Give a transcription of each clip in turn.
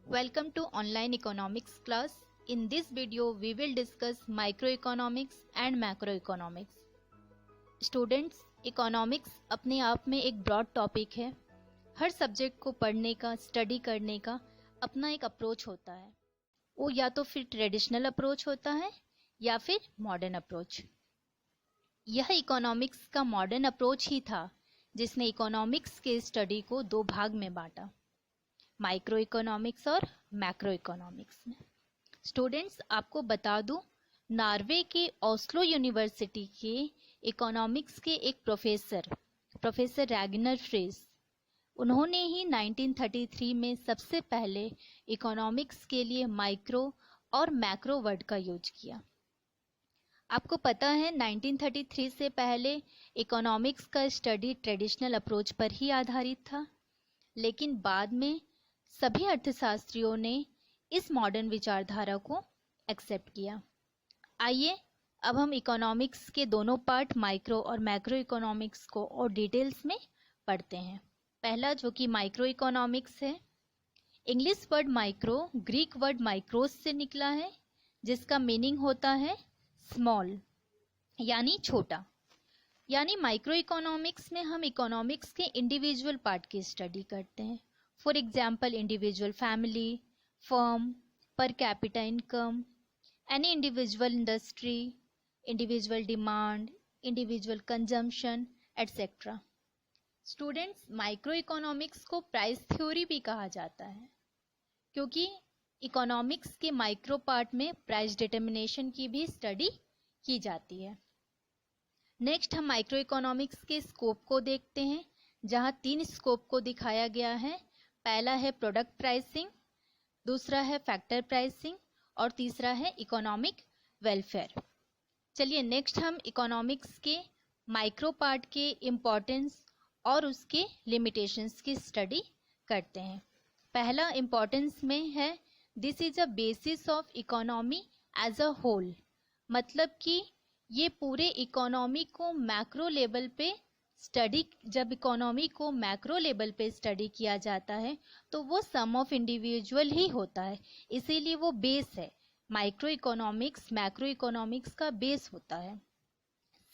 Welcome to online economics class. In this video, we will discuss microeconomics and macroeconomics. Students, economics अपने आप में एक broad topic है. हर subject को पढ़ने का, स्टडी करने का अपना एक अप्रोच होता है. वो या तो फिर ट्रेडिशनल अप्रोच होता है या फिर मॉडर्न अप्रोच. यह इकोनॉमिक्स का मॉडर्न अप्रोच ही था जिसने इकोनॉमिक्स के स्टडी को दो भाग में बांटा, माइक्रो इकोनॉमिक्स और मैक्रो इकोनॉमिक्स में. स्टूडेंट्स, आपको बता दूं, नॉर्वे के ओस्लो यूनिवर्सिटी के इकोनॉमिक्स के एक प्रोफेसर रैगनर फ्रेस, उन्होंने ही 1933 में सबसे पहले इकोनॉमिक्स के लिए माइक्रो और मैक्रो वर्ड का यूज किया. आपको पता है 1933 से पहले इकोनॉमिक्स का स्टडी ट्रेडिशनल अप्रोच पर ही आधारित था, लेकिन बाद में सभी अर्थशास्त्रियों ने इस मॉडर्न विचारधारा को एक्सेप्ट किया. आइए अब हम इकोनॉमिक्स के दोनों पार्ट माइक्रो और मैक्रो इकोनॉमिक्स को और डिटेल्स में पढ़ते हैं. पहला जो कि माइक्रो इकोनॉमिक्स है. English word micro Greek word micros से निकला है, जिसका मीनिंग होता है स्मॉल यानी छोटा. यानी माइक्रो इकोनॉमिक्स में हम इकोनॉमिक्स के इंडिविजुअल पार्ट की स्टडी करते हैं. For example, individual family, firm, per capita income, any individual industry, individual demand, individual consumption etcetera. Students, micro economics को प्राइस थ्योरी भी कहा जाता है, क्योंकि इकोनॉमिक्स के माइक्रो पार्ट में प्राइस डिटर्मिनेशन की भी स्टडी की जाती है. नेक्स्ट हम माइक्रो इकोनॉमिक्स के स्कोप को देखते हैं, जहां 3 स्कोप को दिखाया गया है. पहला है प्रोडक्ट प्राइसिंग, दूसरा है फैक्टर प्राइसिंग और तीसरा है इकोनॉमिक वेलफेयर. चलिए नेक्स्ट हम इकोनॉमिक्स के माइक्रो पार्ट के इम्पोर्टेंस और उसके लिमिटेशंस की स्टडी करते हैं. पहला इम्पोर्टेंस में है, this is a basis of economy as a whole. मतलब कि ये पूरे इकोनॉमी को मैक्रो लेवल पे स्टडी, जब इकोनॉमी को मैक्रो लेवल पे स्टडी किया जाता है तो वो सम ऑफ इंडिविजुअल ही होता है, इसीलिए वो बेस है. माइक्रो इकोनॉमिक्स मैक्रो इकोनॉमिक्स का बेस होता है.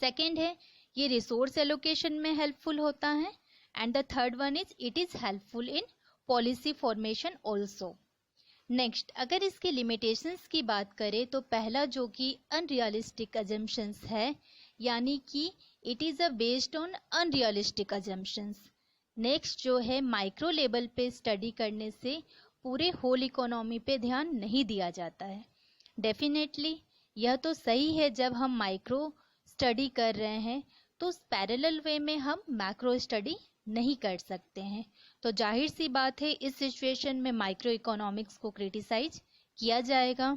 सेकंड है, ये रिसोर्स एलोकेशन में हेल्पफुल होता है. And the third one is it is helpful in policy formation also. Next, अगर इसके लिमिटेशंस की बात करें तो पहला जो कि अनरियलिस्टिक अजम्पशंस है, यानी कि it is a based on unrealistic assumptions. Next जो है, माइक्रो लेवल पे स्टडी करने से पूरे होल इकोनॉमी पे ध्यान नहीं दिया जाता है. डेफिनेटली यह तो सही है, जब हम माइक्रो स्टडी कर रहे हैं तो पैरेलल वे में हम मैक्रो स्टडी नहीं कर सकते हैं. तो जाहिर सी बात है, इस सिचुएशन में माइक्रो इकोनॉमिक्स को क्रिटिसाइज किया जाएगा.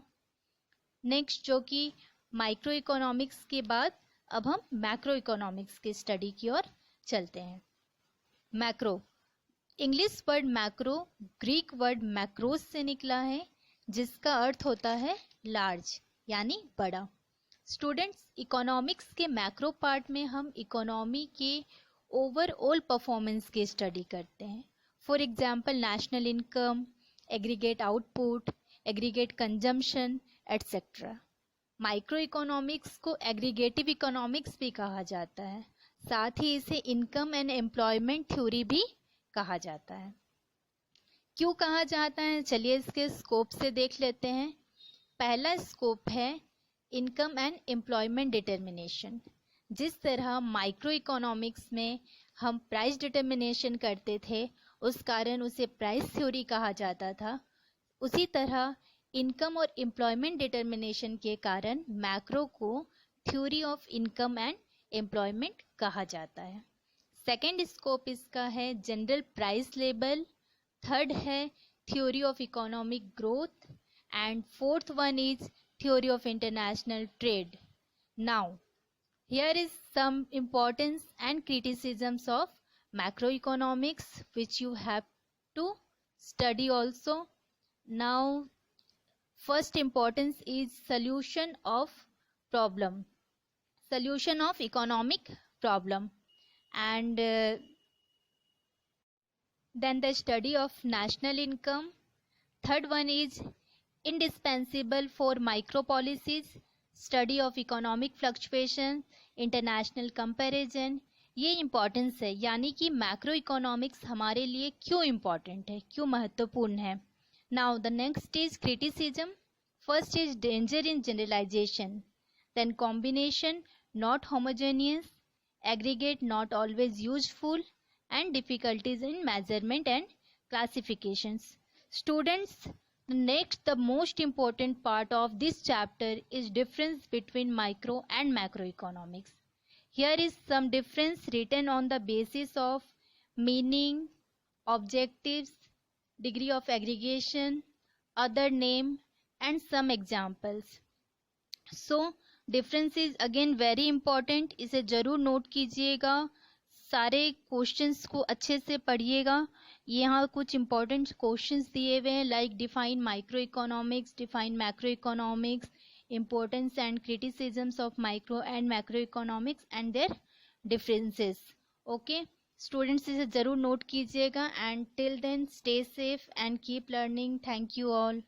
नेक्स्ट जो कि माइक्रो इकोनॉमिक्स के बाद अब हम मैक्रो इकोनॉमिक्स की स्टडी की ओर चलते हैं. Macro, English word macro Greek word macros से निकला है, जिसका अर्थ होता है लार्ज यानी बड़ा. स्टूडेंट्स, इकोनॉमिक्स के मैक्रो पार्ट में हम इकोनॉमी के ओवरऑल परफॉर्मेंस की स्टडी करते हैं. For example, national income, aggregate output, aggregate consumption etcetera. Micro economics को एग्रीगेटिव इकोनॉमिक्स भी कहा जाता है, साथ ही इसे इनकम एंड एम्प्लॉयमेंट थ्योरी भी कहा जाता है. क्यों कहा जाता है, चलिए इसके स्कोप से देख लेते हैं. पहला स्कोप है इनकम एंड एम्प्लॉयमेंट डिटर्मिनेशन. जिस तरह माइक्रो इकोनॉमिक्स में हम प्राइस डिटर्मिनेशन करते थे, उस कारण उसे प्राइस थ्योरी कहा जाता था, उसी तरह इनकम और एम्प्लॉयमेंट डिटर्मिनेशन के कारण मैक्रो को theory of income and employment कहा जाता है. सेकेंड स्कोप इसका है जनरल प्राइस लेवल. थर्ड है theory of economic growth. And fourth one is theory of international trade. Now here is some importance and criticisms of macroeconomics which you have to study also. Now first importance is solution of economic problem, and then the study of national income, Third one is indispensable for micro policies, study of economic fluctuation, international comparison. ये importance है, यानी कि macro economics हमारे लिए क्यों important है, क्यों महत्वपूर्ण है. Now the next is criticism. First is danger in generalisation, then combination not homogeneous, aggregate not always useful, and difficulties in measurement and classifications. Students, next the most important part of this chapter is difference between micro and macroeconomics. Here is some difference written on the basis of meaning, objectives, degree of aggregation, other name, and some examples. So difference is again very important, इसे ज़रूर note कीजिएगा, सारे questions को अच्छे से पढ़िएगा. यहाँ कुछ इंपॉर्टेंट क्वेश्चंस दिए हुए हैं, like define micro economics, define macro economics, importance and criticisms of micro and macro economics and their differences. Okay students, इसे ज़रूर नोट कीजिएगा. And till then stay safe and keep learning. Thank you all.